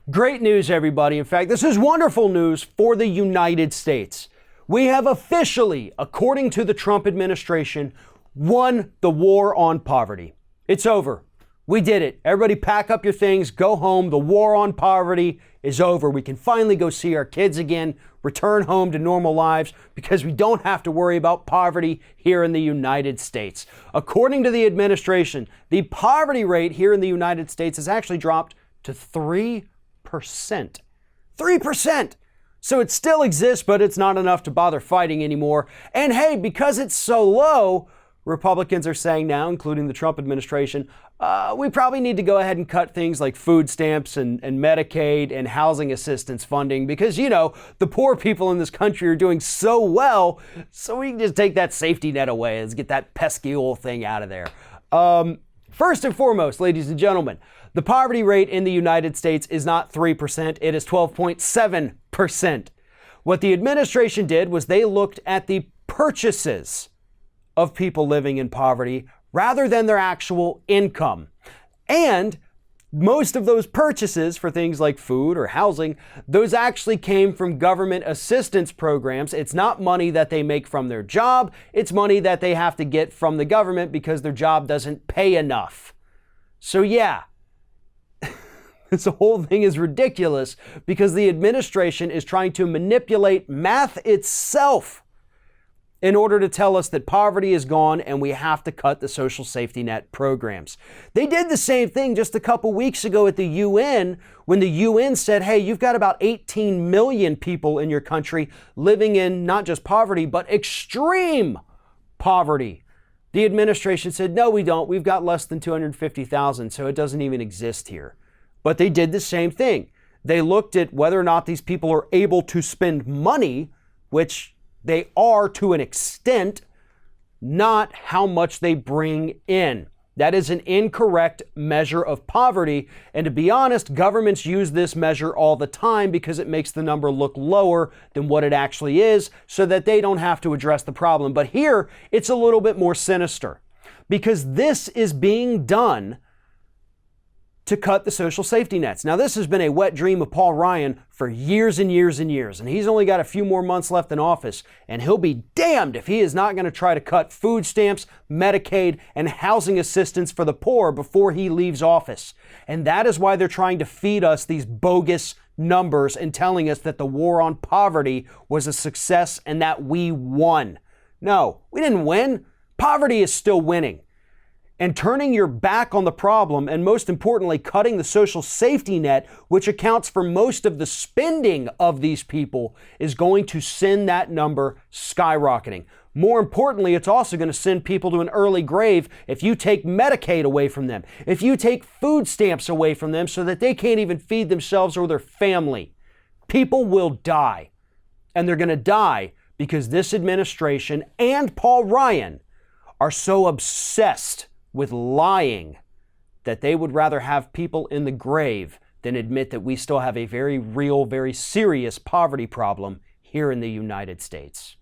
Great news, everybody. In fact, this is wonderful news for the United States. We have officially, according to the Trump administration, won the war on poverty. It's over. We did it. Everybody pack up your things, go home. The war on poverty is over. We can finally go see our kids again, return home to normal lives because we don't have to worry about poverty here in the United States. According to the administration, the poverty rate here in the United States has actually dropped to 3%. 3%. So it still exists, but it's not enough to bother fighting anymore. And hey, because it's so low, Republicans are saying now, including the Trump administration, we probably need to go ahead and cut things like food stamps and Medicaid and housing assistance funding because, you know, the poor people in this country are doing so well. So we can just take that safety net away. Let's get that pesky old thing out of there. First and foremost, ladies and gentlemen, the poverty rate in the United States is not 3%. It is 12.7%. What the administration did was they looked at the purchases of people living in poverty rather than their actual income. And most of those purchases for things like food or housing, those actually came from government assistance programs. It's not money that they make from their job. It's money that they have to get from the government because their job doesn't pay enough. So yeah, this whole thing is ridiculous because the administration is trying to manipulate math itself in order to tell us that poverty is gone and we have to cut the social safety net programs. They did the same thing just a couple weeks ago at the UN when the UN said, hey, you've got about 18 million people in your country living in not just poverty, but extreme poverty. The administration said, no, we don't. We've got less than 250,000, so it doesn't even exist here. But they did the same thing. They looked at whether or not these people are able to spend money, which they are to an extent, not how much they bring in. That is an incorrect measure of poverty. And to be honest, governments use this measure all the time because it makes the number look lower than what it actually is so that they don't have to address the problem. But here, it's a little bit more sinister because this is being done to cut the social safety nets. Now, this has been a wet dream of Paul Ryan for years and years and years, and he's only got a few more months left in office, and he'll be damned if he is not going to try to cut food stamps, Medicaid, and housing assistance for the poor before he leaves office. And that is why they're trying to feed us these bogus numbers and telling us that the war on poverty was a success and that we won. No, we didn't win. Poverty is still winning. And turning your back on the problem, and most importantly, cutting the social safety net, which accounts for most of the spending of these people, is going to send that number skyrocketing. More importantly, it's also going to send people to an early grave if you take Medicaid away from them, if you take food stamps away from them so that they can't even feed themselves or their family. People will die. And they're going to die because this administration and Paul Ryan are so obsessed with lying that they would rather have people in the grave than admit that we still have a very real, very serious poverty problem here in the United States.